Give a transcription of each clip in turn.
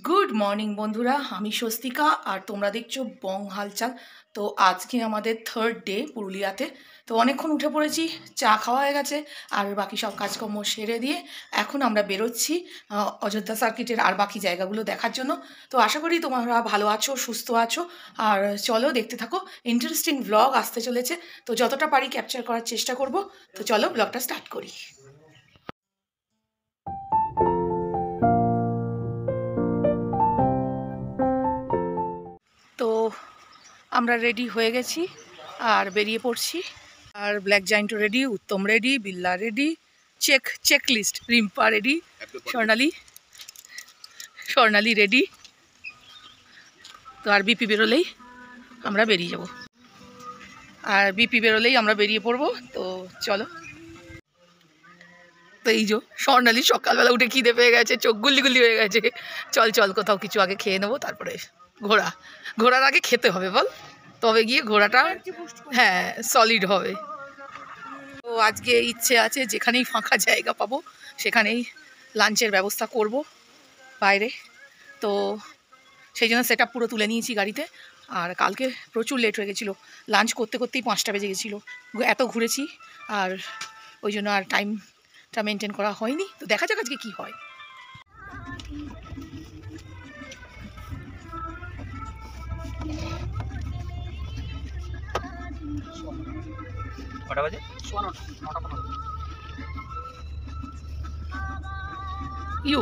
Good morning বন্ধুরা, আমি স্বস্তিকা আর তোমরা দেখছো বং হালচাল। তো আজকে আমাদের থার্ড ডে পুরুলিয়াতে। তো অনেকক্ষণ উঠে পড়েছি, চা খাওয়া হয়ে গেছে আর বাকি সব কাজকর্ম সেরে দিয়ে এখন আমরা বেরোচ্ছি অযোধ্যা সার্কিটের আর বাকি জায়গাগুলো দেখার জন্য। তো আশা করি তোমরা ভালো আছো, সুস্থ আছো। আর চলো দেখতে থাকো, ইন্টারেস্টিং ব্লগ আসতে চলেছে। তো যতটা পারি ক্যাপচার করার চেষ্টা করব। তো চলো ব্লগটা স্টার্ট করি। তো আমরা রেডি হয়ে গেছি আর বেরিয়ে পড়ছি। আর ব্ল্যাক জায়েন্টও ready, Uttam ready, Billa ready, check list, Rimpa ready, Swarnali ready. তো আর বিপি বেরোলেই আমরা বেরিয়ে যাব, আমরা বেরিয়ে পড়বো। তো চলো। তো এই যে স্বর্ণালী সকালবেলা উঠে খিদে পেয়ে গেছে, চোখ গুল্লি হয়ে গেছে। চল কোথাও কিছু আগে খেয়ে নেবো, তারপরে ঘোড়ার আগে খেতে হবে বল, তবে গিয়ে ঘোড়াটা হ্যাঁ সলিড হবে। তো আজকে ইচ্ছে আছে যেখানেই ফাঁকা জায়গা পাবো সেখানেই লাঞ্চের ব্যবস্থা করব বাইরে। তো সেই জন্য সেট আপ পুরো তুলে নিয়েছি গাড়িতে। আর কালকে প্রচুর লেট হয়ে গেছিলো, লাঞ্চ করতেই 5টা বেজে গেছিলো। এত ঘুরেছি আর ওই জন্য আর টাইমটা মেনটেন করা হয়নি। তো দেখা যাক আজকে কী হয়।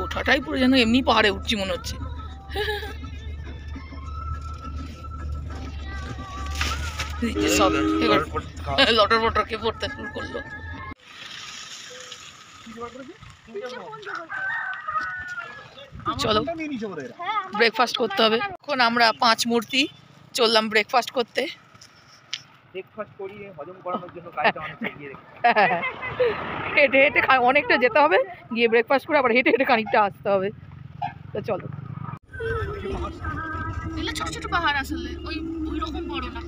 ওঠাটাই পুরো যেন এমনি পাহাড়ে উঠছি মনে হচ্ছে। সব লটর বটর কে পড়তে শুরু করলো। চলো ব্রেকফাস্ট করতে হবে। এখন আমরা 5 মূর্তি চললাম ব্রেকফাস্ট করতে। হেঁটে অনেকটা যেতে হবে, গিয়ে ব্রেকফাস্ট করে আবার হেঁটে খানিকটা আসতে হবে। তো চলো। ছোট ছোট পাহাড়, আসলে ওই রকম বড় না,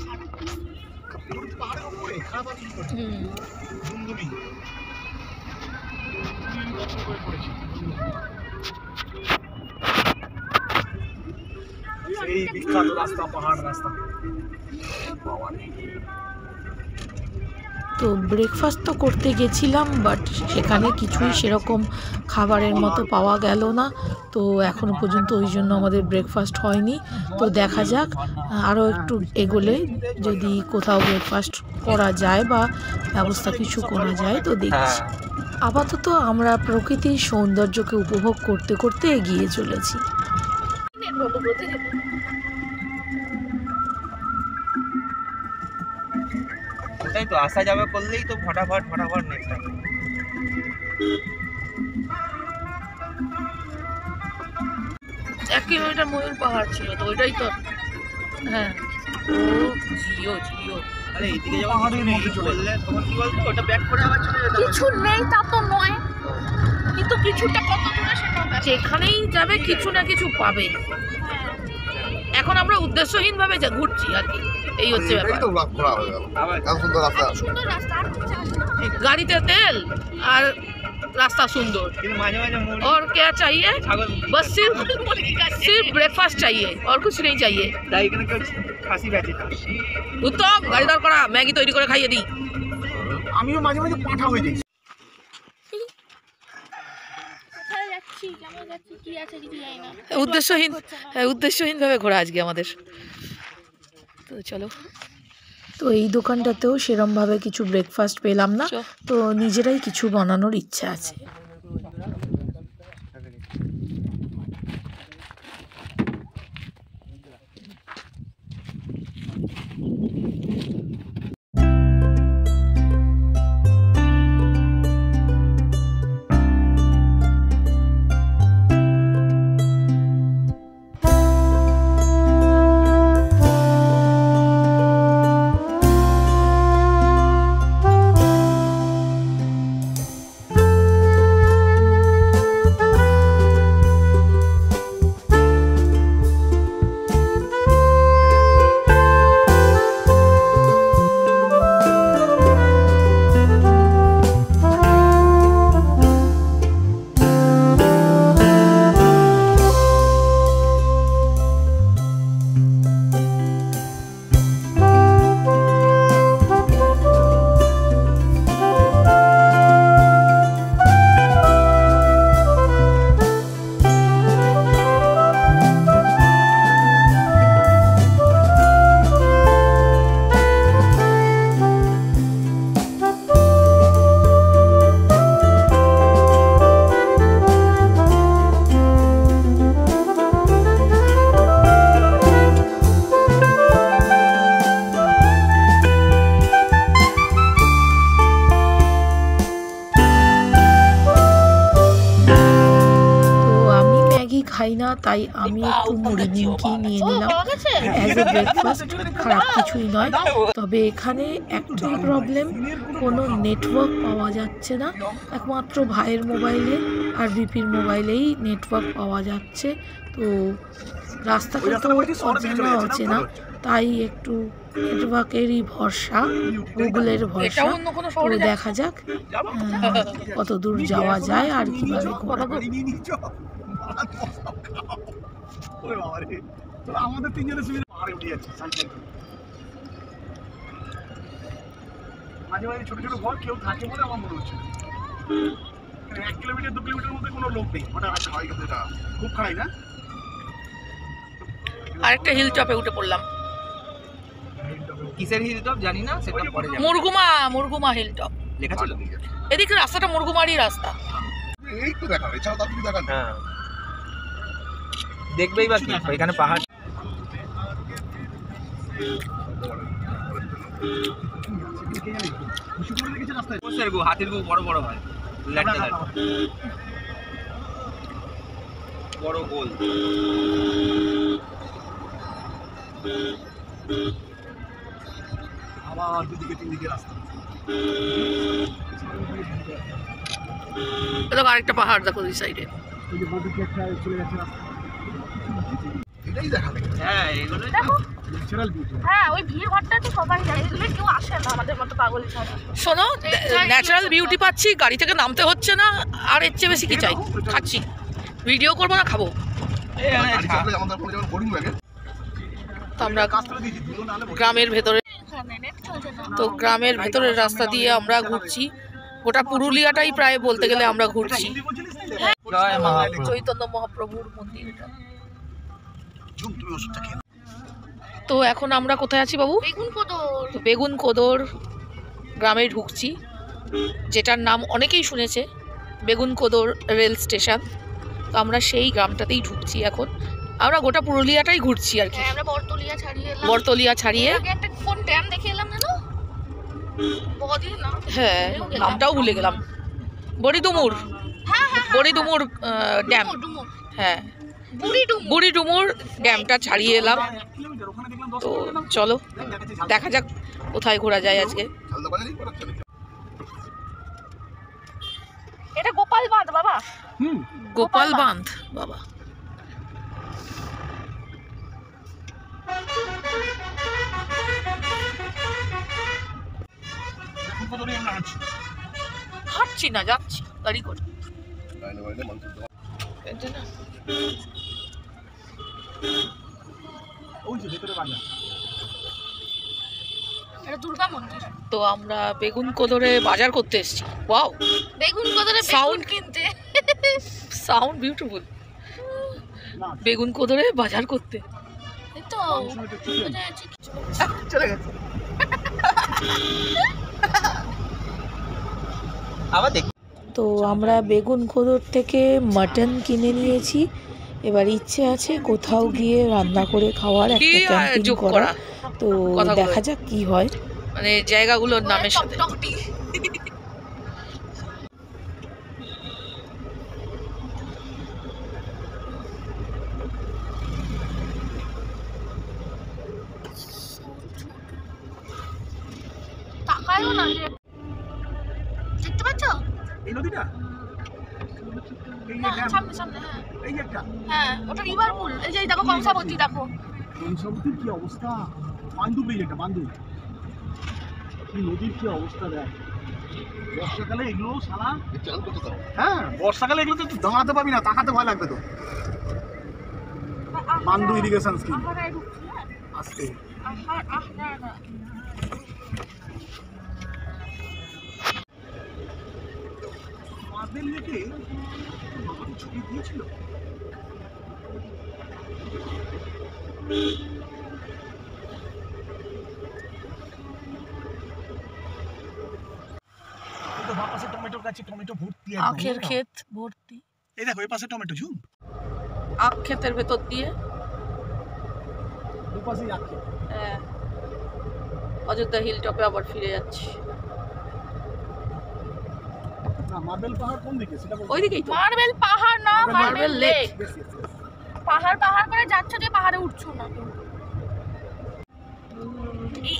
তো ব্রেকফাস্ট তো করতে গেছিলাম, বাট সেখানে কিছুই সেরকম খাবারের মতো পাওয়া গেল না। তো এখনো পর্যন্ত ওই জন্য আমাদের ব্রেকফাস্ট হয়নি। তো দেখা যাক আরও একটু এগোলে যদি কোথাও ব্রেকফাস্ট করা যায় বা ব্যবস্থা কিছু করা যায় তো দেখছি। আপাতত আমরা প্রকৃতির সৌন্দর্যকে উপভোগ করতে করতে এগিয়ে চলেছি। ওটাই তো আসা যাবে করলেই তো ফটাফট নেক্সট। 1 কিলোমিটার ময়ূর পাহাড় ছিল তো ওইটাই তো। হ্যাঁ ও জিও আরে এইদিকে যখন বললে তখন কি বলতো ওটা ব্যাক করে আবার চলে যেতে হবে। কিছু নেই তা তো নয়, কিন্তু কিছুটা কত দূরে সেটা যেখানেই যাবে কিছু না কিছু পাবে। এখন আমরা উদ্দেশ্যহীন ভাবে ঘুরছি আর কি, এই হচ্ছে ব্যাপার। গাড়িতে তেল আর रास्ता सुंदर और क्या चाहिए, बस सिर्फ ब्रेकफास्ट चाहिए और कुछ नहीं चाहिए। उत्तम गाड़ी दाঁড় করা, ম্যাগি তৈরি করে খাইয়ে দিই। আমিও মাঝে মাঝে পাঠা হয়ে যাই। উদ্দেশ্যহীন ভাবে ঘোরা আজকে আমাদের। তো চলো। তো এই দোকানটাতেও সেরমভাবে কিছু ব্রেকফাস্ট পেলাম না, তো নিজেরাই কিছু বানানোর ইচ্ছা আছে। খাই না, তাই আমি একটু মুড়ি নিমকি নিয়ে নিলাম অ্যাজ এ ব্রেকফাস্ট। খারাপ কিছুই নয়, তবে এখানে একটাই প্রবলেম, কোনো নেটওয়ার্ক পাওয়া যাচ্ছে না। একমাত্র ভাইয়ের মোবাইলে আর বিপির মোবাইলেই নেটওয়ার্ক পাওয়া যাচ্ছে। তো রাস্তাটা তো অজানা অচেনা, তাই একটু নেটওয়ার্কেরই ভরসা, গুগলের ভরসা। তো দেখা যাক কত দূর যাওয়া যায় আর কিভাবে ঘোরাবো। আমাদের তিনজনের সুবিধা পাহাড়ে উঠে যাচ্ছে, মাঝে মাঝে ছোট ছোট ঘর কেউ থাকে বলে আমার মনে হচ্ছে 1 কিলোমিটার 2 কিলোমিটার মধ্যে কোনো লোক নেই। ওটা খুব খারাপ না? আরেকটা হিল টপে উঠে পড়লাম। কিসের হিল টপ জানি না, সেটা পরে জানি। মুরগুমা হিল টপ লেখা ছিল। এদিকে রাস্তাটা মুরগুমারই রাস্তা। এই তো দেখা, এছাড়া তার কিছু দেখা নেই। হ্যাঁ, দেখবেই বা কি এখানে পাহাড়। হাতির গু বড় বড় হয়, বড় গোল। আবার দুদিকে তিনদিকে রাস্তা। আরেকটা পাহাড় দেখো দুই সাইডে। চলে যাচ্ছে রাস্তা, এটাই দেখা যায়। হ্যাঁ, এগুলো দেখো। Natural beauty. হ্যাঁ, ওই ভিড় ভাট্টা তো সবাই যায়, এগুলো কেউ আসে না আমাদের মতো পাগল ছাড়া। শোনো, ন্যাচারাল বিউটি পাচ্ছি, গাড়ি থেকে নামতে হচ্ছে না, আর এর চেয়ে বেশি কি চাই? খাচ্ছি, ভিডিও করবো না খাবো। তো আমরা গ্রামের ভেতরে, তো গ্রামের ভেতরের রাস্তা দিয়ে আমরা ঘুরছি। গোটা পুরুলিয়াটাই প্রায় বলতে গেলে আমরা ঘুরছি। জয় মহাপ্রভু। চৈতন্য মহাপ্রভুর মন্দির এটা। তো এখন আমরা কোথায় আছি বাবু? তো বেগুন কোদর গ্রামে ঢুকছি, যেটার নাম অনেকেই শুনেছে, বেগুন কোদর রেল স্টেশন। তো আমরা সেই গ্রামটাতেই ঢুকছি এখন। আমরা গোটা পুরুলিয়াটাই ঘুরছি আর কি। আমরা বরতলিয়া ছাড়িয়ে একটা কোন ড্যাম দেখে এলাম জানো? বড়দিন না? হ্যাঁ, নামটাও ভুলে গেলাম। বড়িডুমুর, বড়িডুমুর ড্যাম। হ্যাঁ, বুড়িডুমুর ড্যামটা ছাড়িয়ে এলাম। তো চলো দেখা যাক কোথায় ঘোরা যায় আজকে। এটা গোপাল বাঁধ বাবা। গোপাল বাঁধ বাবা। হাঁটছি না, যাচ্ছি গাড়ি করে। এটা দুর্গা মন্দির। তো আমরা বেগুন কোদরে বাজার করতে এসেছি। ওয়াও, বেগুন কোদরে Sound. বেগুন কিনতে। Sound beautiful. বেগুন কোদরে বাজার করতে। এই তো চলে গেছে। আবার দেখ। তো আমরা বেগুন কোদর থেকে মাটন কিনে নিয়েছি। এবার ইচ্ছে আছে কোথাও গিয়ে রান্না করে খাওয়ার, একটা ক্যাম্পিং করা। তো দেখা যাক কি হয়, মানে জায়গাগুলোর নামের সাথে। তাকায়ও না যে, দেখতে পাচ্ছ? এই নদীটা, এই না, যে ড্যাম, সামনে সামনে। হ্যাঁ এই যে একটা হ্যাঁ, ওটা রিভার পুল। এই যে দেখো কংসাবতী, দেখো কংসাবতীর কি অবস্থা, বান্দুব, এই এটা বান্দুব, এই নদীর কি অবস্থা দেখ। বর্ষাকালে এগুলো শালা, হ্যাঁ বর্ষাকালে এগুলো তো দাঁড়াতে পারবি না, তাকাতে ভয় লাগবে তো। বান্দু ইরিগেশন স্কিম আহারায় ঢুকছি। হ্যাঁ, আসতে আহারা মাদের লেকে ছবি দিয়েছিল। পাশে টমেটোর গাছে টমেটো ভর্তি, আখের ক্ষেত ভর্তি। এই দেখো এই পাশে টমেটো, ঝুম আখ ক্ষেতের ভেতর দিয়ে দুপাশেই আখ ক্ষেত। হ্যাঁ, অযোধ্যা হিল টপে আবার ফিরে যাচ্ছি। না, মার্বেল পাহাড় কোন দিকে সেটা বলতে? ওইদিকেই তো। মার্বেল পাহাড় না, মার্বেল লেক। পাহাড় পাহাড় করে যাচ্ছ যে পাহাড়ে উঠছো না।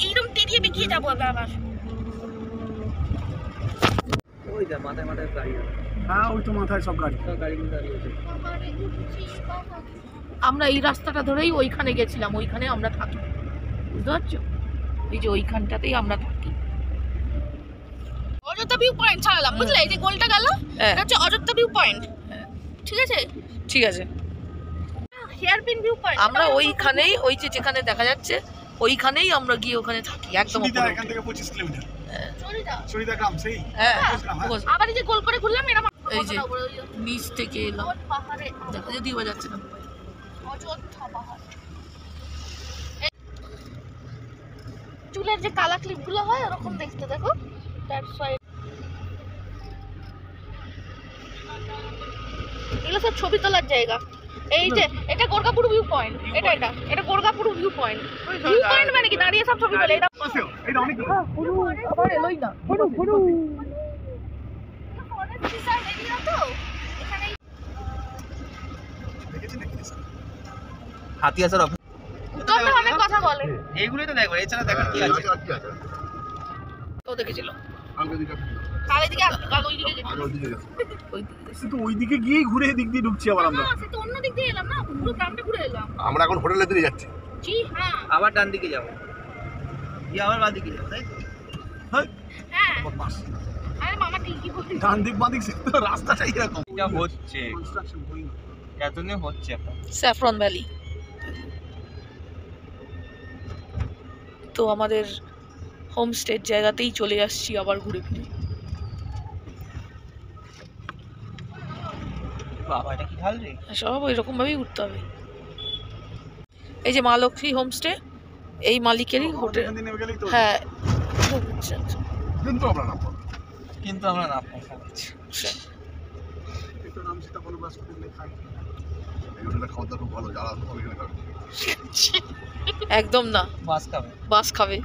এইরকম তেড়িয়ে বেঁকিয়ে যাবো আবার। ওই যা মাথায় মাথায় গাড়ি আছে। হ্যাঁ ওই তো মাথায় সব গাড়ি। সব গাড়িগুলো দাঁড়িয়ে আছে। আমরা এই রাস্তাটা ধরেই ওইখানে গেছিলাম, ওইখানে আমরা থাকি, বুঝতে পারছো? এই যে ওইখানটাতেই আমরা থাকি। অযোধ্যা ভিউ পয়েন্ট ছাড়লাম, বুঝলে? এই যে গোলটা গেল, এটা হচ্ছে অযোধ্যা ভিউ পয়েন্ট। ঠিক আছে, ঠিক আছে, হেয়ারপিন ভিউ পয়েন্ট। আমরা ওইখানেই, ওই যে যেখানে দেখা যাচ্ছে ওইখানেই আমরা গিয়ে ওখানে থাকি একদম সুনিতা উপরে। এখান থেকে 25 কিলোমিটার। চরিদা। সুনিতা গ্রাম সেই। হ্যাঁ, আবার এই যে গোল করে ঘুরলাম, এরা এই যে নিচ থেকে এলাম, পাহাড়ে দেখা যদিও বা যাচ্ছে না। অযোধ্যা পাহাড়। চুলের যে কালা ক্লিপ গুলো হয় ওরকম দেখতে, দেখো। দ্যাটস ওয়াই এগুলো সব ছবি তোলার জায়গা। এই যে এটা গোরগাপুর ভিউ পয়েন্ট, এটা গোরগাপুর ভিউ পয়েন্ট। ভিউ পয়েন্ট মানে কি দাঁড়িয়ে সব ছবি তোলে। এটা পাশেও এটা অনেক দূর। আবার এলোই না। ফরেস্ট রিজার্ভ এরিয়া তো এখানে। দেখেছি নাকি? হাতি আসার তোমরা অনেক কথা বলে। এইগুলোই তো দেখো, এছাড়া দেখার কি আছে? ও দেখেছিল কালে দিকে আসবে, কাল ওই দিকে যেতে। ওই দিকে গেছে। কিন্তু ওইদিকে গিয়েই ঘুরে এদিক দিয়ে ঢুকছি আবার আমরা। না, সে তো অন্য দিক দিয়ে এলাম না, পুরো গ্রামটা ঘুরে এলাম। আমরা এখন হোটেলের দিকে যাচ্ছি। জি হ্যাঁ আবার ডান দিকে যাবো, দিয়ে আবার বাঁ দিকে যাবো, তাই তো? হ্যাঁ হ্যাঁ। বাস। আরে মামা ঠিকই বলে। ডান দিক বাঁ দিক সে তো রাস্তাটাই এরকম। এটা হচ্ছে কনস্ট্রাকশন হয়নি। এতদিন হচ্ছে এখন। Saffron valley. তো আমাদের হোমস্টের জায়গাতেই চলে আসছি আবার ঘুরে ফিরে। বাবা এটা কি ঢাল রে? সব ওই রকম ভাবেই ঘুরতে হবে। এই যে মা লক্ষ্মী হোমস্টে, এই মালিকেরই হোটেল। এখান দিয়ে নেমে গেলেই তো। হ্যাঁ, আচ্ছা, আচ্ছা। কিন্তু আমরা না কিন্তু আমরা না পাচ্ছি। একটু নাম সেটা বলো বাস করে খাই। এই হোটেলের খাওয়া দাওয়া খুব ভালো, যারা আসবে ওইখানে খাবে। একদম না, বাস খাবে। বাস খাবে।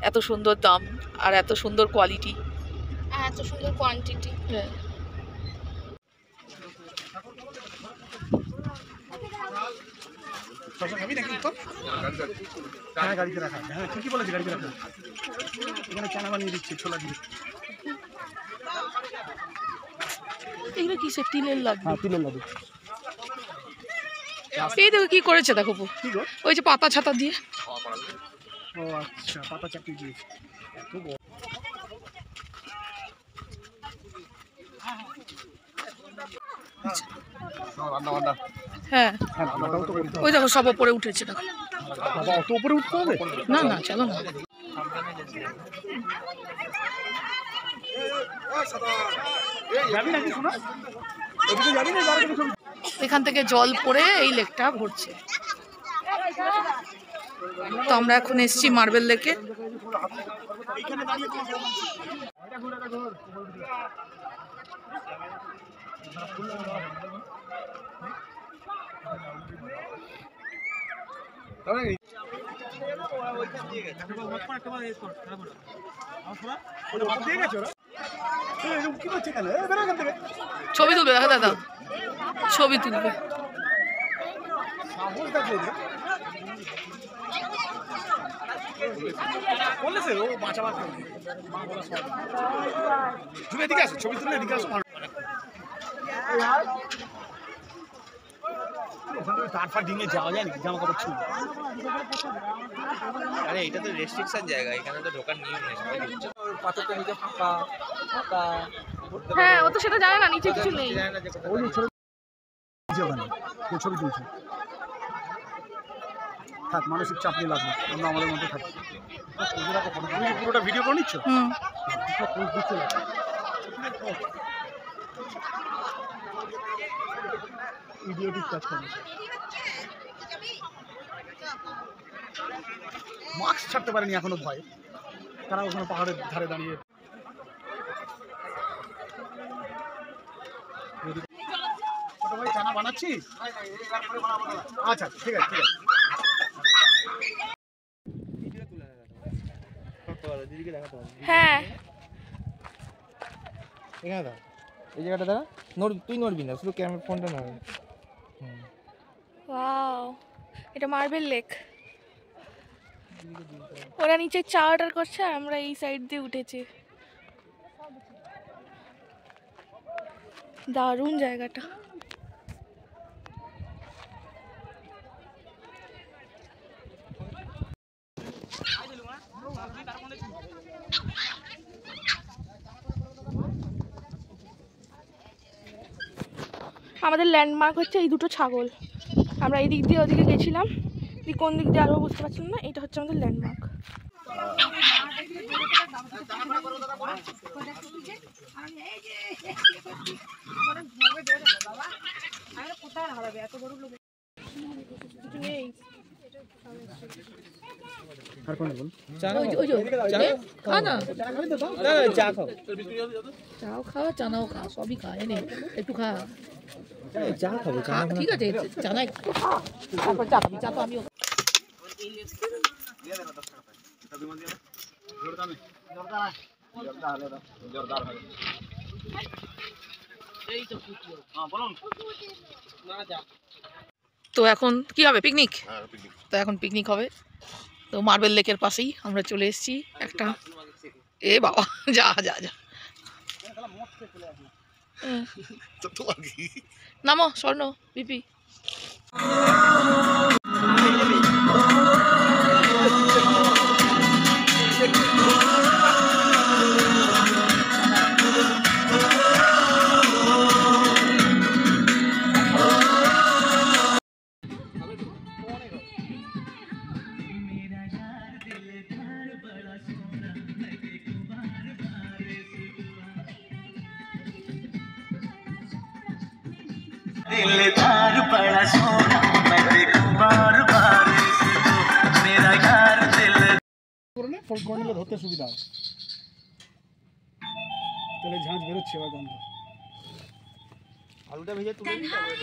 এত সুন্দর দাম আর এত সুন্দর কোয়ালিটি। এত সুন্দর কোয়ান্টিটি। হ্যাঁ, শশা খাবি নাকি তো? হ্যাঁ গাড়িতে রাখা। হ্যাঁ ঠিকই বলেছি, গাড়িতে রাখা। এখানে চানা বানিয়ে দিচ্ছি, ছোলা দিয়ে। এগুলো কি সে তিলের লাড্ডু? হ্যাঁ তিলের লাড্ডু। এই দেখো কি করেছে, দেখো পু। কি গো? ওই যে পাতা ছাতা দিয়ে। ও আচ্ছা, পাতা চাকরি দিয়েছে। এত বড়। রান্না বান্না হ্যাঁ, হ্যাঁ রান্নাটাও তো করতে হবে। ওই দেখো সব ওপরে উঠেছে, দেখো। বাবা অত উপরে উঠতে হবে? না না, চলো না। যাবি নাকি শোনা? এদিকে যাবি না? এবার থেকে ছবি। এখান থেকে জল পড়ে এই লেকটা ভরছে। তো আমরা এখন এসেছি মার্বেল লেকে। এইখানে দাঁড়িয়ে তোমাকে এটা ঘুরে ঘুর। ছবি তুলবে, দেখো দাদা, ছবি তুলবে। ছবি তুলে এদিকে আসো। তারপর ডিঙে যাওয়া যায় নাকি? জামা কাপড় ছিল। আরে এটা তো রেস্ট্রিকশন জায়গা, এখানে তো ঢোকার নিয়ম নেই। পাথরটা নিচে ফাঁকা ফাঁকা। হ্যাঁ, ও তো সেটা জানে না, নিচে কিছু নেই। জানে না যে কোথায় ওই যে ছবি ওখানে কেউ ছবি তুলছে। থাক, মানসিক চাপ নিয়ে লাগবে, আমরা আমাদের মধ্যে থাকি। তুমি কি পুরোটা ভিডিও করে নিচ্ছ? হুম, ইডিওটিক কাজ করে। মাস্ক ছাড়তে পারেনি এখনো ভয়। তারা ওখানে পাহাড়ের ধারে দাঁড়িয়ে। ছোট ভাই চানা বানাচ্ছিস? আচ্ছা ঠিক আছে, ঠিক আছে। দিদিকে দেখাতে হবে। হ্যাঁ, এখানে দাও, এই জায়গাটা দাঁড়া। নড়বি, তুই নড়বি না, শুধু ক্যামেরা ফোনটা নড়বে। এটা মার্বেল লেক। ওরা নিচে চা অর্ডার করছে আর আমরা এই সাইড দিয়ে উঠেছি। দারুণ জায়গাটা। আমাদের ল্যান্ডমার্ক হচ্ছে এই দুটো ছাগল। আমরা এই দিক দিয়ে ওদিকে গেছিলাম, কোন দিক দিয়ে আরও বুঝতে পারছিলাম না। এটা হচ্ছে আমাদের ল্যান্ডমার্ক। চাও খাওয়া, চানাও খাওয়া, সবই খা। এনে একটু খা, চা খাবো, ঠিক আছে, চানা একটু তারপর চা খাবি। চা তো আমিও। তো এখন কি হবে? পিকনিক। তো এখন পিকনিক হবে। তো মার্বেল লেকের পাশেই আমরা চলে এসেছি একটা। এ বাবা, যা যা যা, নামো স্বর্ণ বিপি। दिलदार बड़ा सोना मैं देखूं बार बार इसको मेरा यार दिल করলে ধরতে সুবিধা হয়। তাহলে ঝাঁঝ বেরোচ্ছে এবার গন্ধ। আলুটা ভেজে তুলে নিতে হবে।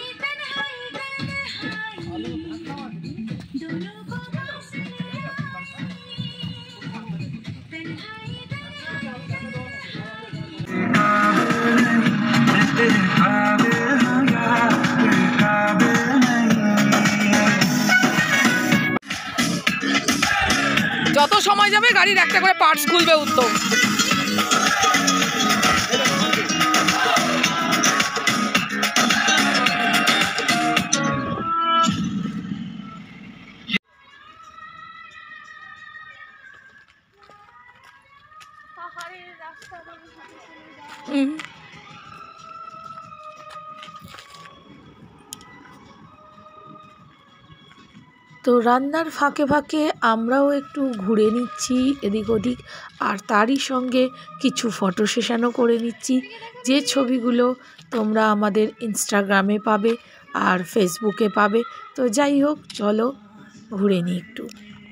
যত সময় যাবে গাড়ির একটা করে পার্টস খুলবে উত্তম। তো রান্নার ফাঁকে ফাঁকে আমরাও একটু ঘুরে নিচ্ছি এদিক ওদিক, আর তারই সঙ্গে কিছু ফটো সেশনও করে নিচ্ছি, যে ছবিগুলো তোমরা আমাদের ইনস্টাগ্রামে পাবে আর ফেসবুকে পাবে। তো যাই হোক, চলো ঘুরে নিই একটু।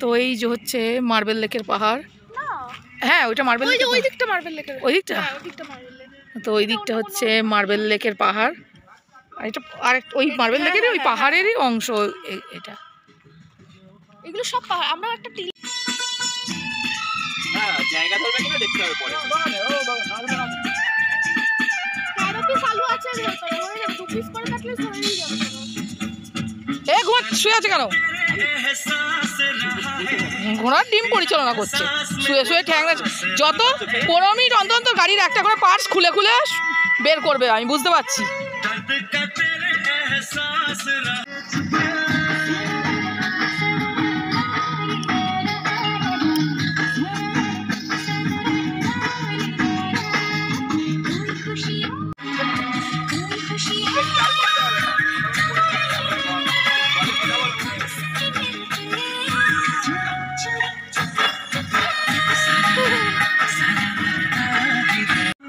তো এই যে হচ্ছে মার্বেল লেকের পাহাড়। হ্যাঁ, ওইটা মার্বেল লেক। ওই দিকটা মার্বেল লেকের। ওই দিকটা? হ্যাঁ, ওই দিকটা মার্বেল লেক। তো ওই দিকটা হচ্ছে মার্বেল লেকের পাহাড়, আর এটা আরেকটা ওই মার্বেল লেকেরই ওই পাহাড়েরই অংশ এটা। এগুলো সব পাহাড়। আমরা একটা টিল জায়গা ধরবে কিনা দেখতে হবে পরে। পিস আলু আছে, হয়ে যাবে। 2 পিস করে কাটলে হয়েই যাবে। ঘোড়া শুয়ে আছে কেন? ঘোড়ার ডিম পরিচালনা করছে, শুয়ে শুয়ে ঠ্যাং। যত 15 মিনিট অন্তর অন্তর গাড়ির একটা করে পার্টস খুলে খুলে বের করবে, আমি বুঝতে পারছি।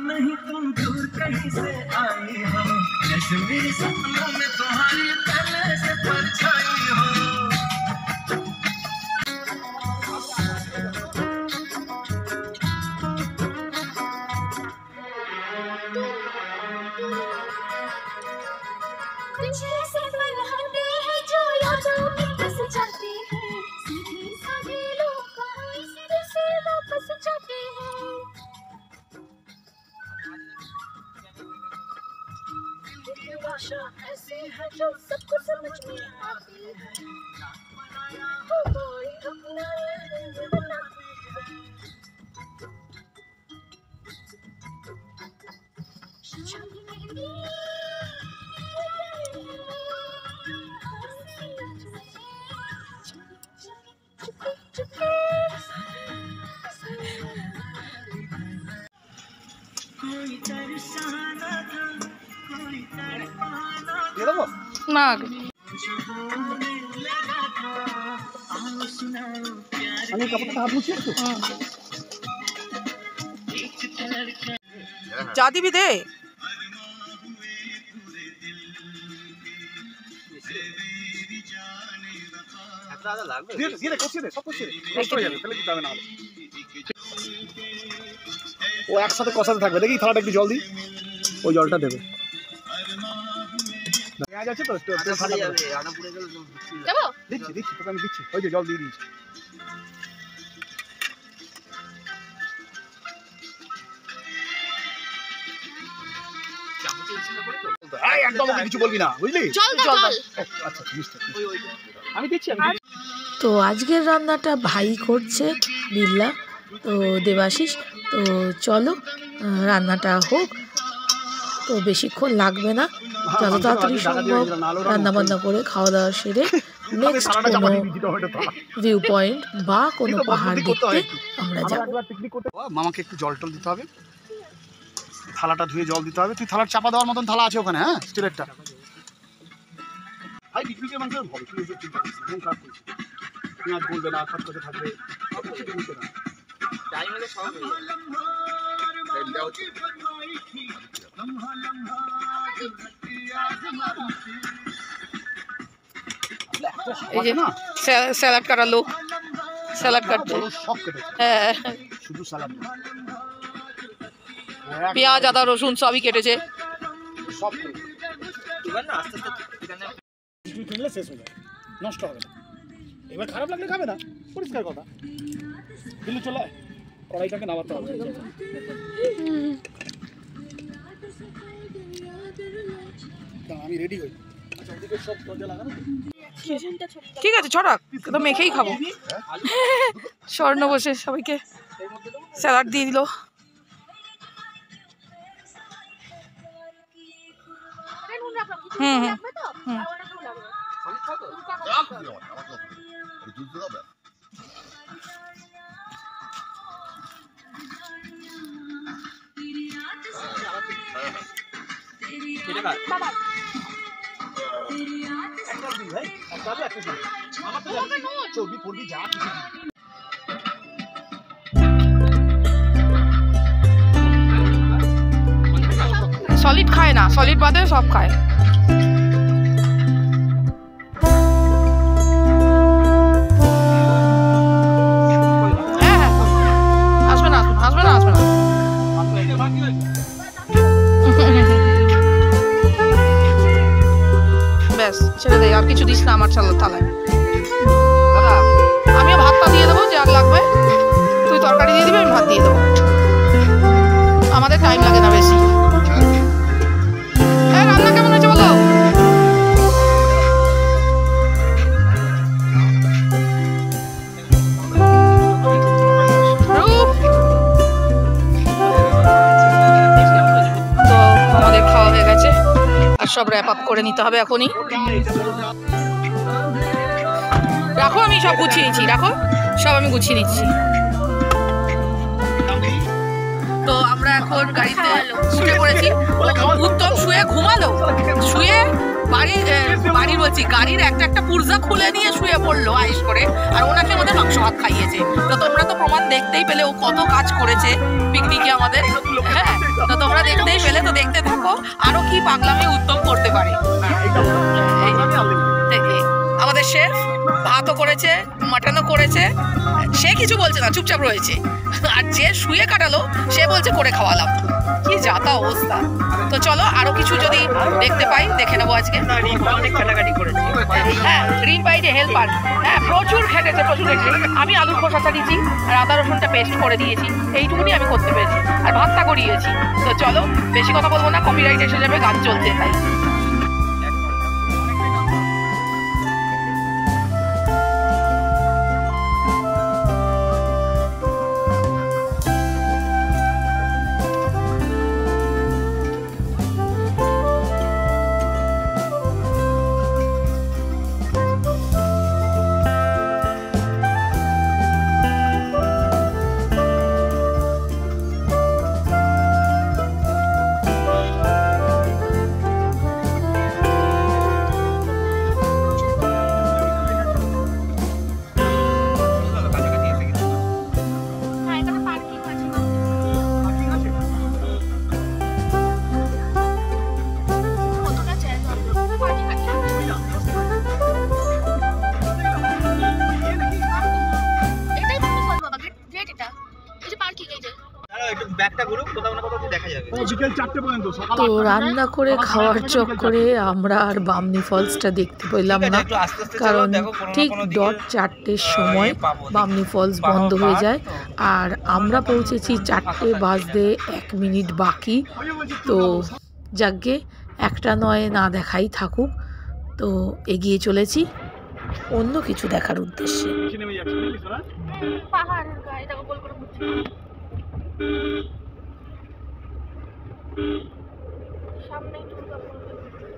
नहीं तुम दूर कहीं से आई हो जैसे मेरे सपनों में तुम्हारी पहले से परछाई हो। कुछ ऐसे पल होते हैं जो यादों में बस जाते हैं, सीधे साधे लोग कहीं सिरे से वापस जाते हैं। भाषा ऐसी है जो सबको समझ में आती है। না আমি কাপড়টা হাত মুছিয়ে একটু যা দিবি দে। লাগবে দিয়ে দে কষিয়ে দে সব কষিয়ে দে নষ্ট হয়ে যাবে ফেলে দিতে হবে না হলে। ও একসাথে কষাতে থাকবে দেখি থালাটা একটু জল দিই ওই জলটা দেবে পেঁয়াজ আছে তো একটু ঠান্ডা করে যাবো দিচ্ছি দিচ্ছি তোকে আমি দিচ্ছি ওই যে জল দিয়ে দিয়েছি এই একদম ওকে কিছু বলবি না বুঝলি জল দাও জল আচ্ছা নিশ্চয় আমি দিচ্ছি আমি তো আজকের রান্নাটা ভাই করছে বিল্লা, তো দেবাশিস। তো চলো রান্নাটা হোক, তো বেশিক্ষণ লাগবে না, যত তাড়াতাড়ি সম্ভব রান্না বান্না করে খাওয়া দাওয়া সেরে নেক্সট কোনো ভিউ পয়েন্ট বা কোনো পাহাড় দেখতে আমরা যাব। মামাকে একটু জল টল দিতে হবে, থালাটা ধুয়ে জল দিতে হবে। তুই থালার চাপা দেওয়ার মতন থালা আছে ওখানে, হ্যাঁ স্টিলেরটা। ভাই পিকনিকের মানুষের হবে, তুই ওসব চিন্তা করিস না, মন খারাপ করিস না। পেঁয়াজ বলবে না, খটখটে থাকবে, টাইম হলে সব হয়ে এই যে স্যালাড কাটালো, স্যালাড কাটছে, সব কেটেছে, হ্যাঁ শুধু স্যালাড পেঁয়াজ আদা রসুন সবই কেটেছে। সব এবার না আস্তে আস্তে এখানে তুই কিনলে শেষ হয়ে যায়, নষ্ট হবে না। এবার খারাপ লাগলে খাবে না, পরিষ্কার কথা। দিল্লি চলে কড়াইটাকে নামাতে হবে। আমি রেডি হই। আচ্ছা ওদিকে সব দরজা লাগানো তো? ঠিক আছে ছড়াক, তো মেখেই খাবো। স্বর্ণ বসে সবাইকে স্যালাড দিয়ে দিল। হুম হুম হুম কেটে খা একটা দিন ভাই, একটা হবে একটা দিন। আমার তো জানি চর্বি পড়বি যা কিছু দিবি। সলিড খায় না, সলিড বাদে সব খায়। হ্যাঁ হ্যাঁ আসবে না আসবে না আসবে না। ব্যাস ছেড়ে দে, আর কিছু দিস না আমার থালায়। দাদা আমিও ভাতটা দিয়ে দেবো, যে আর লাগবে তুই তরকারি দিয়ে দিবি, আমি ভাত দিয়ে দেবো। আমাদের টাইম লাগে না বেশি। হ্যাঁ রান্না কেমন হয়েছে বলো? তো আমাদের খাওয়া হয়ে গেছে, আর সব র্যাপ আপ করে নিতে হবে এখনই। রাখো, আমি সব গুছিয়েছি, রাখো সব আমি গুছিয়ে নিচ্ছি। তো আমরা এখন গাড়িতে শুয়ে পড়েছি। উত্তম শুয়ে ঘুমালো, শুয়ে বাড়ির বলছি গাড়ির একটা পুরজা খুলে নিয়ে শুয়ে পড়লো আইস করে, আর ওনাকে আমাদের মাংস ভাত খাইয়েছে। তো তোমরা তো প্রমাণ দেখতেই পেলে ও কত কাজ করেছে পিকনিকে আমাদের। হ্যাঁ তো তোমরা দেখতেই পেলে, তো দেখতে থাকো আরো কি পাগলামি উত্তম করতে পারে। আমাদের শেফ ভাতও করেছে, মাটনও করেছে, সে কিছু বলছে না, চুপচাপ রয়েছে। আর যে শুয়ে কাটালো সে বলছে করে খাওয়ালাম। কি যাতা অবস্থা। তো চলো আরো কিছু যদি দেখতে পাই দেখে নেবো আজকে। অনেক কাটাকাটি করেছে। হ্যাঁ রিম বাইরে হেল্পার, হ্যাঁ প্রচুর খেটেছে, প্রচুর খেটেছে। আমি আলুর খোসাটা দিয়েছি আর আদা রসুনটা পেস্ট করে দিয়েছি, এইটুকুনি আমি করতে পেরেছি, আর ভাতটা করিয়েছি। তো চলো বেশি কথা বলবো না, কপিরাইট এসে যাবে, গান চলছে তাই। বিকেল 4টে পর্যন্ত সকাল তো 8টা থেকে রান্না করে সকাল খাওয়ার 8টা থেকে চক্করে আমরা আর বামনি ফলসটা দেখতে পেলাম না, একটু আস্তে আস্তে চলো, কারণ দেখো কোনো না ঠিক কোনো দিকে, ডট 4টের সময় পাবো, বামনি ফলস বন্ধ হয়ে যায়। আর আমরা পৌঁছেছি 4টে বাজতে 1 মিনিট বাকি। তো যাকগে, একটা নয় না দেখাই থাকুক। তো এগিয়ে চলেছি অন্য কিছু দেখার উদ্দেশ্যে। নিচে নেমে যাচ্ছে বুঝলি তোরা? পাহাড়ের গায়ে দেখো গোল করে ঘুরছে। সামনেই দুর্গাপুর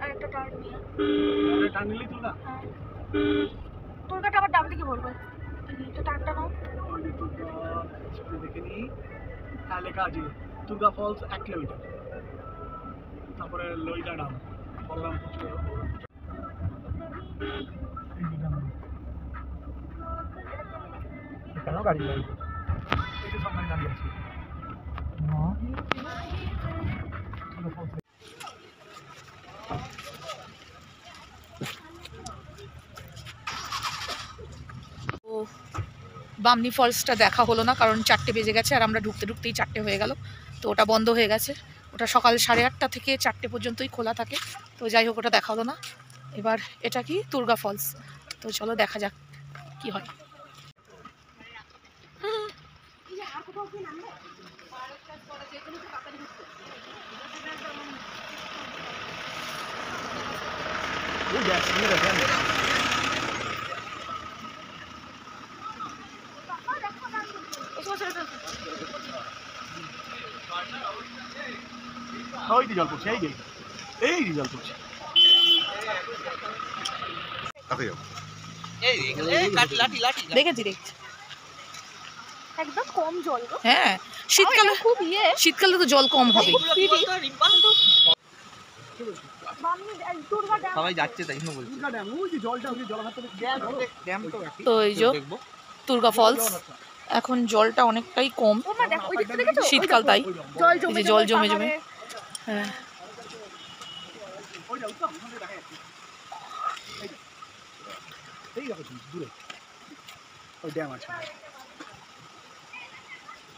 আর একটা টার্ন নিয়ে। আরে টান নিলেই তোরা দুর্গাটা আবার ডান দিকে ভরবে। এটা টানটা নাও। দেখে নি হ্যাঁ লেখা আছে দুর্গা ফলস 1 কিলোমিটার, তারপরে লইদা ডাম বললাম কেন গাড়ি নেই, এই যে সামনে গাড়ি আছে তো বামনি ফলসটা দেখা হলো না, কারণ 4টে বেজে গেছে আর আমরা ঢুকতে ঢুকতেই 4টে হয়ে গেল। তো ওটা বন্ধ হয়ে গেছে। ওটা সকাল 8:30 থেকে 4টে পর্যন্তই খোলা থাকে। তো যাই হোক, ওটা দেখা হলো না। এবার এটা কি দুর্গা ফলস। তো চলো দেখা যাক কি হয়। ওই দেখ সামনে দেখ ওই যে জল পড়ছে, এই যে জল পড়ছে। কাছে যাও। এই লাঠি লাঠি লাঠি দেখেছি দেখছি। একদম কম জল গো। হ্যাঁ, শীতকালে খুব ইয়ে শীতকালে তো জল কম হবে। বামনি দুর্গা ড্যাম। সবাই যাচ্ছে তাই জন্য বলছি। দুর্গা ড্যাম, ওই যে জলটা ওই জলাঘাট থেকে ড্যাম তো তো এই যে দেখবো। দুর্গা ফলস, এখন জলটা অনেকটাই কম। তোমরা দেখো ওই দিকটা দেখেছো? শীতকাল তাই জল এই জমে যে জল জমে জমে। পাহাড়ে। হ্যাঁ, ওই যাও তো ওখানে দেখা যাচ্ছে এই দেখো দূরে ওই ড্যাম আছে,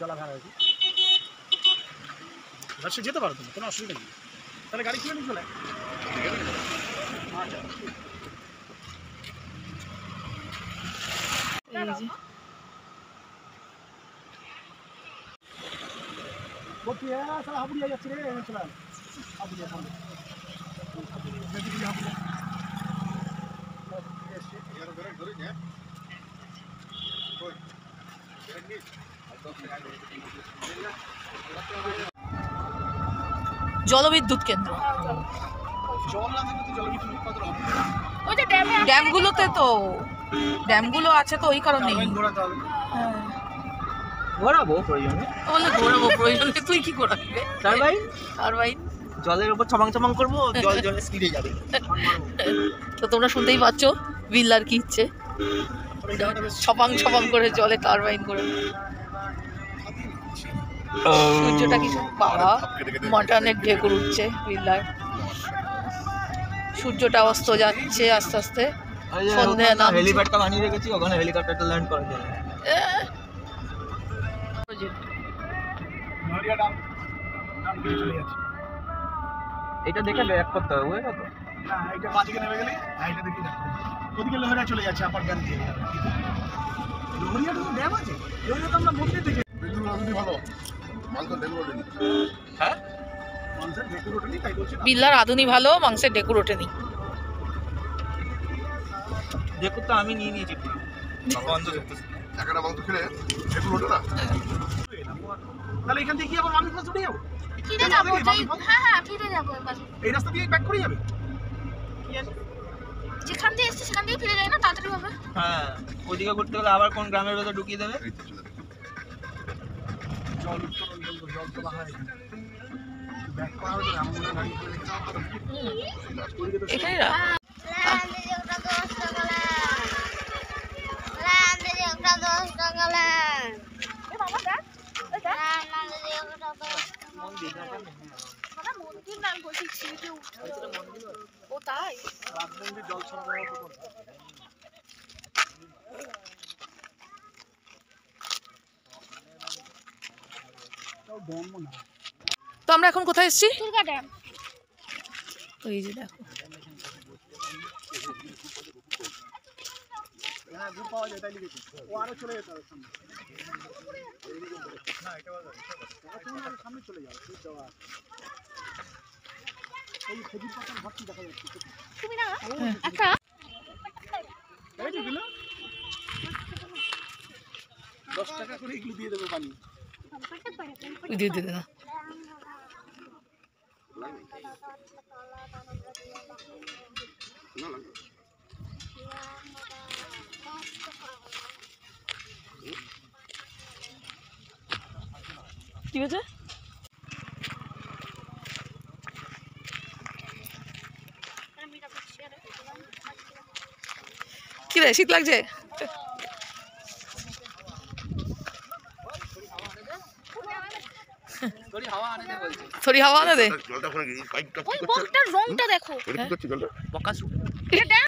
জলাধার আছে। রাস্তা যেতে পারো তুমি, কোনো অসুবিধা নেই। তাহলে গাড়ি খুলে নিয়ে চলে আয়। এই যে বলছি হ্যাঁ সারা হাবুড়িয়া যাচ্ছে রে, চলে আয়। হাবুড়িয়া সামনে জলবিদ্যুৎ কেন্দ্র। জল না থাকলে তো জলবিদ্যুৎ উৎপাদন হবে না। ওই যে ড্যামে ড্যামগুলোতে তো ড্যামগুলো আছে তো ওই কারণেই। টারবাইন ঘোরাতে হবে। হ্যাঁ, ঘোরাবো প্রয়োজনে। বলে ঘোরাবো প্রয়োজনে, তুই কি করাবি রে? Turbine turbine. জলের উপর ছমাং ছমাং করবো, জল জলে স্পিডে যাবে। তো তোমরা শুনতেই পাচ্ছ বিল্লার কি ইচ্ছে, ওই জায়গাটা বেশ ছপাং ছপাং করে জলে টারবাইন করে। সূর্যটা কি বাবা, মটনের ঢেকুর উঠছে বিল্লার। সূর্যটা অস্ত যাচ্ছে আস্তে আস্তে, সন্ধ্যে নামছে। হেলিপ্যাডটা বানিয়ে রেখেছি, ওখানে হেলিকপ্টারটা ল্যান্ড করা যাবে। নড়িয়া ডাম ডাম দিয়ে চলে যাচ্ছে। এটা দেখে ব্যাক করতে হবে, বুঝলে তো? হ্যাঁ এটা বাঁদিকে নেমে গেলে হ্যাঁ এটা দেখি যাচ্ছে, ওদিকে লোহরিয়া চলে যাচ্ছে আপার ড্যাম দিয়ে। লোহরিয়াটা তো ড্যাম আছে, লোহরিয়া তো আমরা মধ্যে দেখে বেগুন রাঁধুনি ভালো, মাংস বেগুন ওঠেনি। হ্যাঁ, মানুষের ঢেকুর ওঠেনি তাই বলছি না। বিল্লার আধুনি ভালো, মাংসের ঢেকুর ওঠেনি। দেখুন তো আমি নিয়ে নিয়েছি পুরো। বন্ধ করতেছি। একটা মাংস খেলে বেগুন ওঠে না। তাহলে এখান থেকে কি আবার আমি ফার্স্ট উঠে যাবো? ফিরে যাবো হ্যাঁ ফিরে যাবো এবার। এই রাস্তা দিয়ে ব্যাক করে যাবে? যেখান দিয়ে এসেছি সেখান দিয়ে ফিরে যাই না, তাড়াতাড়ি হবে। হ্যাঁ, ওইদিকে করতে গেলে আবার কোন গ্রামের ভেতর ঢুকিয়ে দেবে। এই তো চলে গেছে। জল উত্তোলন করবো, জল তোলা হয় ব্যাক করা হবে না, এমন গাড়ি করে রেখে দেওয়া হবে। ওইদিকে তো এখানে না, এ বাবা দেখ, এই দেখ। মানে মন্দির না, আমি বলছি সিঁড়িতে উঠতে। ও তাই? রাত মন্দির জল সরবরাহ তো করতে হবে। তাও ড্যাম মনে হয়। তো আমরা এখন কোথায় এসেছি? দুর্গা ড্যাম। ওই যে দেখো হ্যাঁ গুড় পাওয়া যায় তাই লিখেছি। ও আরো চলে যেতে হবে সামনে। সামনে চলে যাও এই খেজুর পাতার ভর্তি দেখা যাচ্ছে। তুমি না একটা 10 টাকা করে এগুলো দিয়ে দেবে পানি। দিয়ে দে না। কি হয়েছে? কি রে শীত লাগছে? থরি হাওয়া আনে দে। জলটা ওখানে এই পাইপটা ওই বকটার রংটা দেখো। ওটা কি করছে জলটা? এটা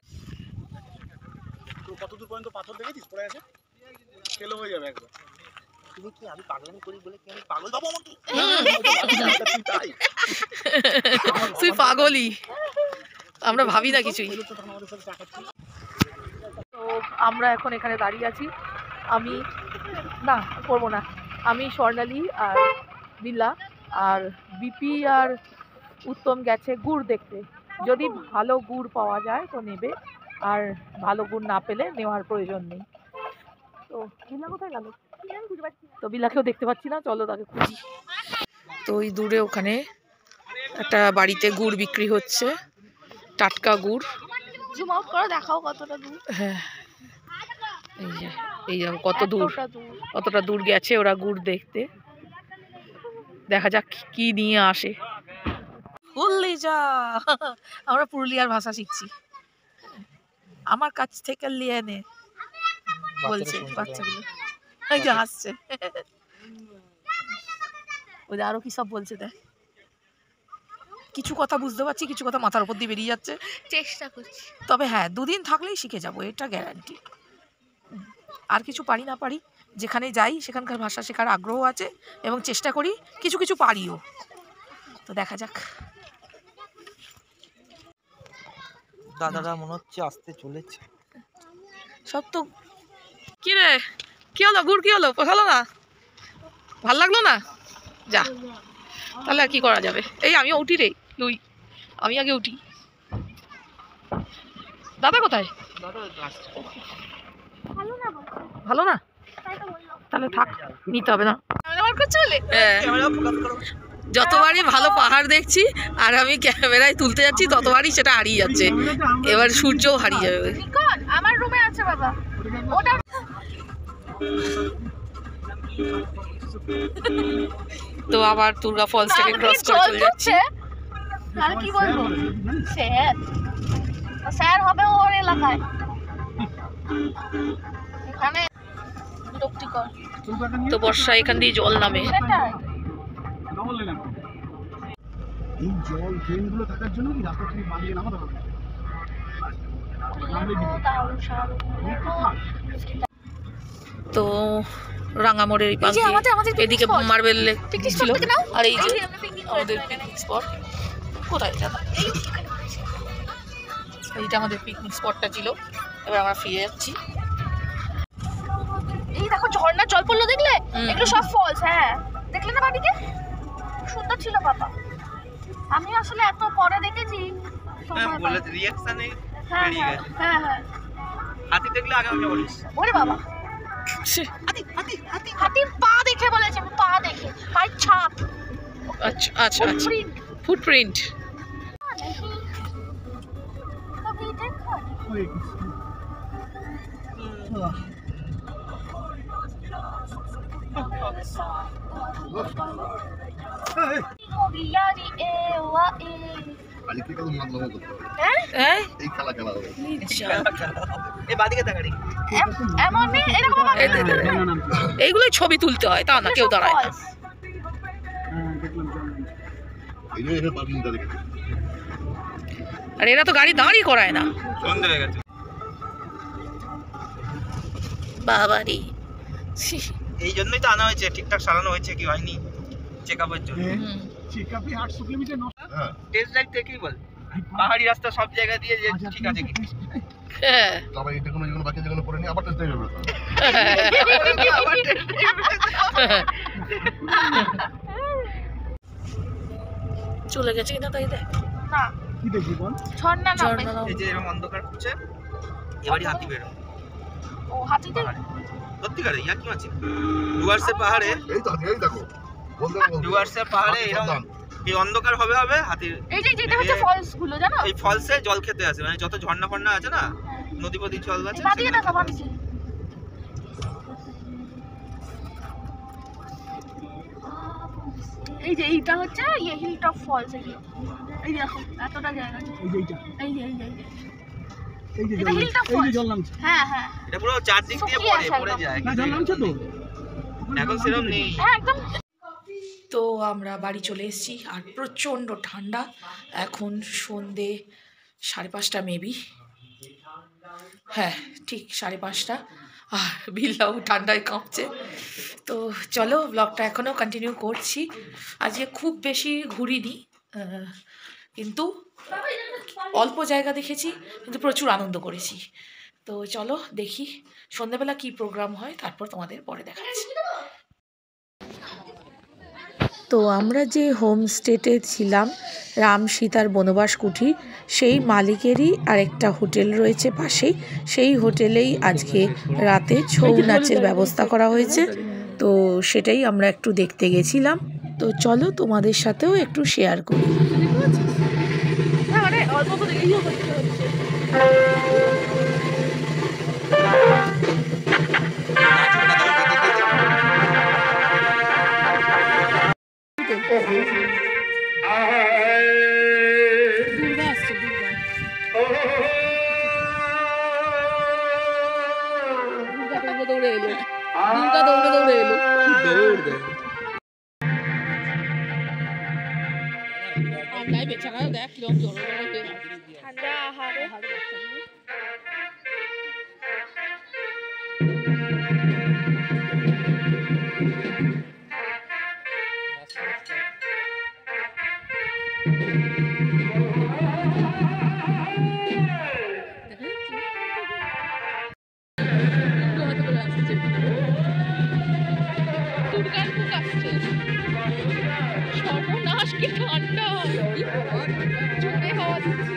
তো কতদূর পর্যন্ত পাথর দেখেছিস পড়ে আছে? ফেল হয়ে যাবে একবার। তুমি কি আমি পাগলামি করি বলে কি আমি পাগল বাবা আমাকে? তুই পাগলই, আমরা ভাবি না কিছুই। তো আমরা এখন এখানে দাঁড়িয়ে আছি। আমি না করবো না, আমি স্বর্ণালী আর বিল্লা আর বিপি আর উত্তম গেছে গুড় দেখতে। যদি ভালো গুড় পাওয়া যায় তো নেবে, আর ভালো গুড় না পেলে নেওয়ার প্রয়োজন নেই। তো বিল্লা কোথায় গেল? তো বিল্লাকেও দেখতে পাচ্ছি না, চলো তাকে খুঁজি। তো ওই দূরে ওখানে একটা বাড়িতে গুড় বিক্রি হচ্ছে, টাটকা গুড়। জুম আউট করে দেখাও কতটা দূর। হ্যাঁ এই যে কত দূর, এতটা দূর। কতটা দূর গেছে ওরা গুড় দেখতে। দেখা যাক কি নিয়ে আসে। বললি যা, আমরা পুরুলিয়ার ভাষা শিখছি। আমার কাছ থেকে নিয়ে নে বলছে বাচ্চাগুলো, এই যে হাসছে। ওই আরো কি সব বলছে দেখ। কিছু কথা বুঝতে পারছি, কিছু কথা মাথার উপর দিয়ে বেরিয়ে যাচ্ছে। চেষ্টা করছি। তবে হ্যাঁ 2 দিন থাকলেই শিখে যাব, এটা গ্যারান্টি। আর কিছু পারি না পারি, যেখানে যাই সেখানকার ভাষা শেখার আগ্রহ আছে এবং চেষ্টা করি, কিছু কিছু পারিও। তো দেখা যাক। দাদারা মনে হচ্ছে আসতে চলেছে। সব তো কি রে, কি হলো গুড়, কি হলো, পোষালো না, ভাল লাগলো না? যা তাহলে আর কি করা যাবে। এই আমিও উঠি রে লুই, আমি আগে উঠি। দাদা কোথায়? ভালো না, তাহলে থাক, নিতে হবে না। হ্যাঁ, যতবারই ভালো পাহাড় দেখছি আর আমি ক্যামেরায় তুলতে যাচ্ছি ততবারই সেটা হারিয়ে যাচ্ছে। এবার সূর্যও হারিয়ে যাবে। আমার রুমে আছে বাবা ওটা। তো আবার দুর্গা ফলসটাকে ক্রস করে চলে যাচ্ছি। আর কি বলবো, স্যার স্যার হবে ওর এলাকায়। এখানে বিরক্তিকর। তো বর্ষা এখান দিয়ে জল নামে। সেটাই। এই জল ট্রেনগুলো থাকার জন্য কি রাস্তা থেকে বাঁধিয়ে নামাতে হবে? তো রাঙামোড়ের এই পাশে এদিকে মার্বেল ছিল, আর এই যে আমাদের পিকনিক স্পট। কোথায় জানা, এইটা আমাদের পিকনিক স্পটটা ছিল। এবার আমরা ফিরে যাচ্ছি। এই দেখো ঝর্ণার জল পড়লো, দেখলে? এগুলো সব ফলস। হ্যাঁ দেখলে না বাড়িতে, সুন্দর ছিল বাবা। আমি আসলে এত পরে দেখেছি। বলে রিঅ্যাকশনে হ্যাঁ বেরিয়ে হ্যাঁ গেছে। হ্যাঁ হ্যাঁ। হাতি দেখলে আগে আমাকে বলিস। ওরে বাবা, হাতির পা দেখে বলেছে, পা দেখে, পায়ের ছাপ। আচ্ছা আচ্ছা আচ্ছা, ফুটপ্রিন্ট। আজকে কাল মাতলামো করতে হবে। হ্যাঁ এই খেলা খেলা হবে। এই বাদিকে তাকাড়ি। এমনই এরকম এইগুলোই ছবি তুলতে হয়, তা না কেউ দাঁড়ায় না। এই জন্য এখানে পার্কিংটা রেখেছে। আর এরা তো গাড়ি দাঁড়ই করায় না। সন্ধ্যে হয়ে গেছে। বাবারি, এই জন্যই তো আনা হয়েছে, ঠিকঠাক সারানো হয়েছে কি হয়নি চেক আপের জন্য। হুম। চেকআপে 800 কিলোমিটার হ্যাঁ টেস্ট ড্রাইভ থেকেই বল পাহাড়ি রাস্তা সব জায়গা দিয়ে যে ঠিক আছে কি হ্যাঁ তারপর এটা কোনো যেগুলো বাকি যেগুলো করে নিয়ে আবার টেস্ট হবে চলে গেছে কিনা তাই দেখ। না কি দেখবি বল? ঝর্ণা নামবে। ঝর্ণা নামবে। এই যে এরকম অন্ধকার হচ্ছে এবারই হাতি বেরো ও হাতিতে সত্যিকারে ইয়া কি আছে ডুয়ার্সের পাহাড়ে এই তো এই দেখো বলতে ডুয়ার্সের পাহাড়ে এরকম এই অন্ধকার হবে হবে হাতির এই যে যেটা হচ্ছে ফলস গুলো জানো এই ফলসে জল খেতে আসে মানে যত ঝর্ণা ফর্ণা আছে না নদী পদী জল আছে বাদিকে দেখা বাদিকে এই যে এইটা হচ্ছে ইয়ে হিল টপ ফলস এই দেখো এতটা জায়গা আছে। এই যে এইটা এই যে এই যে এই যে এটা জল hilltop এই যে falls। জল নামছে। হ্যাঁ হ্যাঁ এটা পুরো চারদিক দিয়ে শুকিয়ে আছে পড়ে একদম। যায় না জল নামছে তো এখন সেরকম নেই হ্যাঁ একদম তো আমরা বাড়ি চলে এসেছি আর প্রচণ্ড ঠান্ডা। এখন সন্ধে 5:30 মেবি, হ্যাঁ ঠিক 5:30, আর বিল্লাও ঠান্ডায় কাঁপছে। তো চলো ব্লগটা এখনও কন্টিনিউ করছি। আজকে খুব বেশি ঘুরিনি, কিন্তু অল্প জায়গা দেখেছি, কিন্তু প্রচুর আনন্দ করেছি। তো চলো দেখি সন্ধ্যেবেলা কি প্রোগ্রাম হয়, তারপর তোমাদের পরে দেখাচ্ছি। তো আমরা যে হোমস্টেতে ছিলাম, রাম সীতার বনবাস কুঠির, সেই মালিকেরই আরেকটা হোটেল রয়েছে পাশেই। সেই হোটেলেই আজকে রাতে ছৌ নাচের ব্যবস্থা করা হয়েছে। তো সেটাই আমরা একটু দেখতে গেছিলাম। তো চলো তোমাদের সাথেও একটু শেয়ার করি। মানে অল্প করে ইয়ে করতে হচ্ছে দৌড়ে এলো, দুর্গা দৌড়ে দৌড়ে এলো। দৌড় দেয় ঠান্ডায় বেচারা দেখ কিরকম জোরে জোরে হয়ে গেছে। ঠান্ডা হাড়ে দুর্গার মুখ আসছে, সর্বনাশ কি ঠান্ডা, জোরে হাওয়া দিচ্ছে।